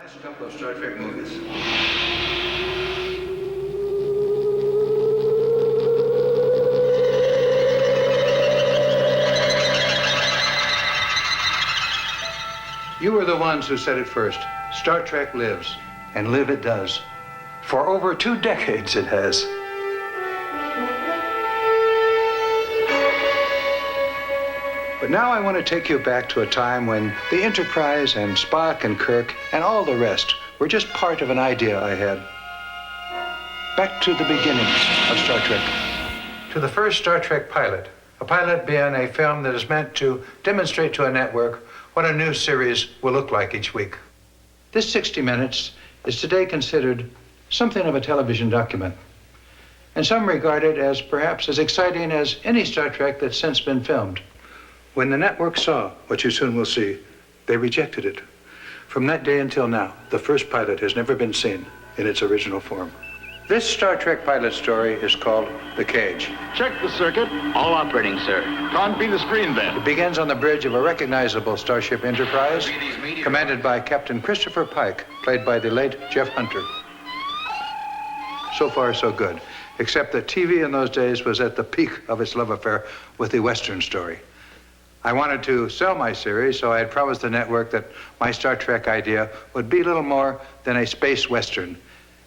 last couple of Star Trek movies. You were the ones who said it first. Star Trek lives, and live it does. For over 2 decades it has. But now I want to take you back to a time when the Enterprise and Spock and Kirk and all the rest were just part of an idea I had. Back to the beginnings of Star Trek. To the first Star Trek pilot. A pilot being a film that is meant to demonstrate to a network what a new series will look like each week. This 60 Minutes is today considered something of a television document. And some regard it as perhaps as exciting as any Star Trek that's since been filmed. When the network saw what you soon will see, they rejected it. From that day until now, the first pilot has never been seen in its original form. This Star Trek pilot story is called The Cage. Check the circuit. All operating, sir. Copy the screen then. It begins on the bridge of a recognizable Starship Enterprise, commanded by Captain Christopher Pike, played by the late Jeff Hunter. So far, so good, except that TV in those days was at the peak of its love affair with the Western story. I wanted to sell my series, so I had promised the network that my Star Trek idea would be little more than a space Western.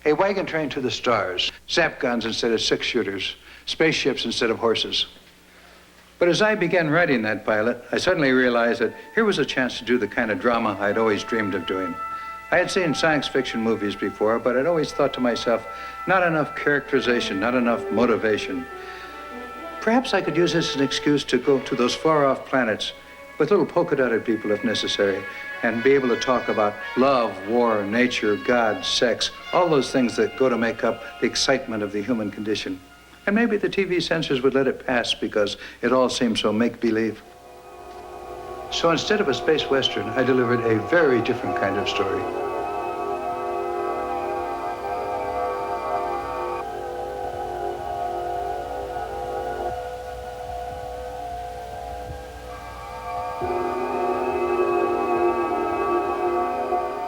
A wagon train to the stars, zap guns instead of six-shooters, spaceships instead of horses. But as I began writing that pilot, I suddenly realized that here was a chance to do the kind of drama I'd always dreamed of doing. I had seen science fiction movies before, but I'd always thought to myself, not enough characterization, not enough motivation. Perhaps I could use this as an excuse to go to those far-off planets with little polka-dotted people if necessary, and be able to talk about love, war, nature, God, sex, all those things that go to make up the excitement of the human condition. And maybe the TV censors would let it pass because it all seemed so make-believe. So instead of a space Western, I delivered a very different kind of story.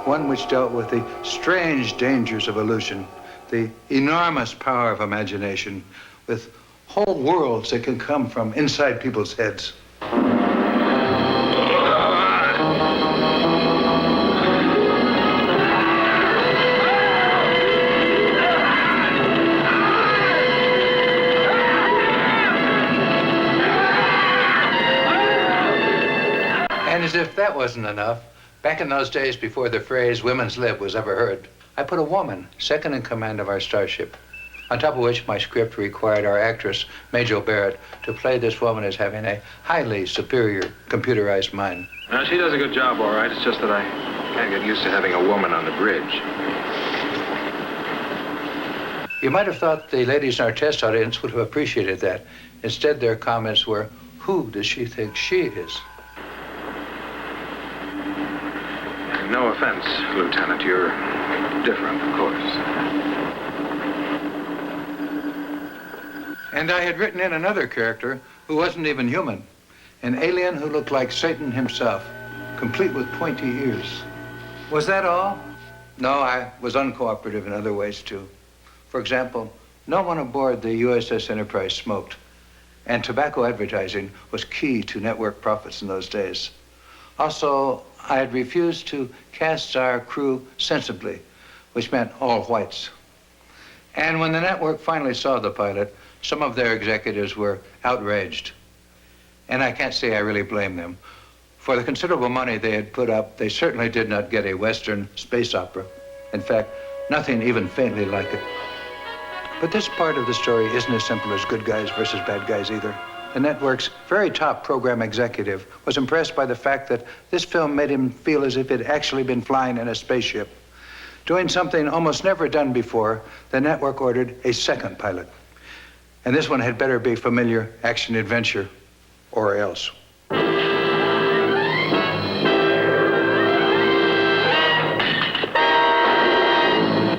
One which dealt with the strange dangers of illusion, the enormous power of imagination, with whole worlds that can come from inside people's heads. And as if that wasn't enough, back in those days before the phrase women's lib was ever heard, I put a woman second in command of our starship, on top of which my script required our actress, Majel Barrett, to play this woman as having a highly superior computerized mind. She does a good job, all right. It's just that I can't get used to having a woman on the bridge. You might have thought the ladies in our test audience would have appreciated that. Instead, their comments were, who does she think she is? No offense, Lieutenant. You're different, of course. And I had written in another character who wasn't even human. An alien who looked like Satan himself, complete with pointy ears. Was that all? No, I was uncooperative in other ways, too. For example, no one aboard the USS Enterprise smoked. And tobacco advertising was key to network profits in those days. Also, I had refused to cast our crew sensibly, which meant all whites. And when the network finally saw the pilot, some of their executives were outraged. And I can't say I really blame them. For the considerable money they had put up, they certainly did not get a Western space opera. In fact, nothing even faintly like it. But this part of the story isn't as simple as good guys versus bad guys either. The network's very top program executive was impressed by the fact that this film made him feel as if he'd actually been flying in a spaceship. Doing something almost never done before, the network ordered a second pilot. And this one had better be familiar action-adventure, or else.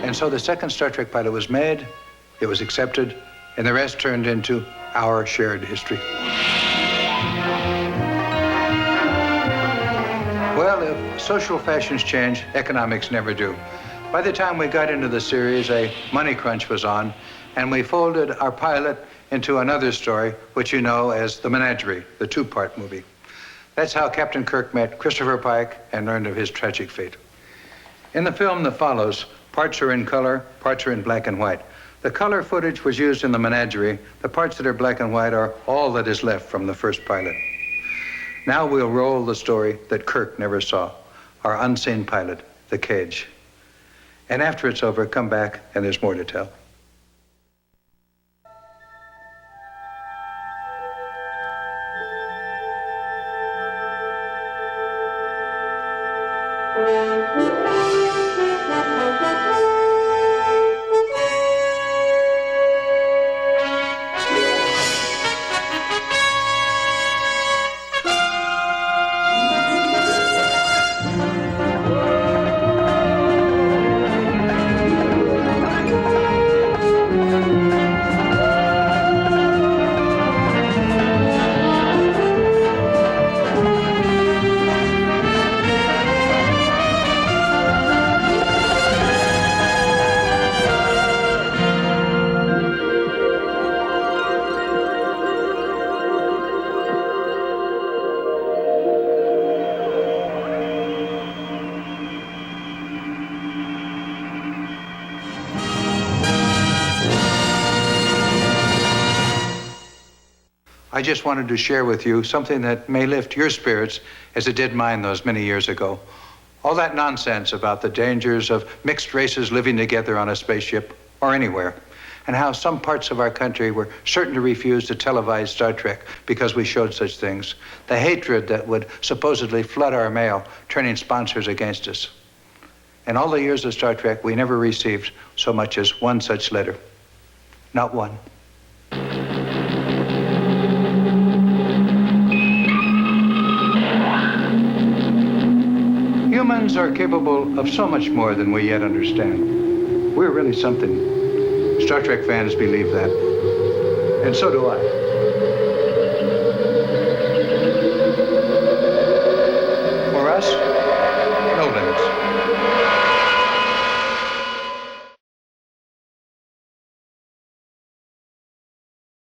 And so the second Star Trek pilot was made, it was accepted, and the rest turned into our shared history. Well, it social fashions change, economics never do. By the time we got into the series, a money crunch was on, and we folded our pilot into another story, which you know as The Menagerie, the two-part movie. That's how Captain Kirk met Christopher Pike and learned of his tragic fate. In the film that follows, parts are in color, parts are in black and white. The color footage was used in The Menagerie. The parts that are black and white are all that is left from the first pilot. Now we'll roll the story that Kirk never saw, our unseen pilot, the cage. And after it's over, come back and there's more to tell. I just wanted to share with you something that may lift your spirits as it did mine those many years ago. All that nonsense about the dangers of mixed races living together on a spaceship or anywhere, and how some parts of our country were certain to refuse to televise Star Trek because we showed such things. The hatred that would supposedly flood our mail, turning sponsors against us. In all the years of Star Trek, we never received so much as one such letter. Not one. Humans are capable of so much more than we yet understand. We're really something. Star Trek fans believe that. And so do I.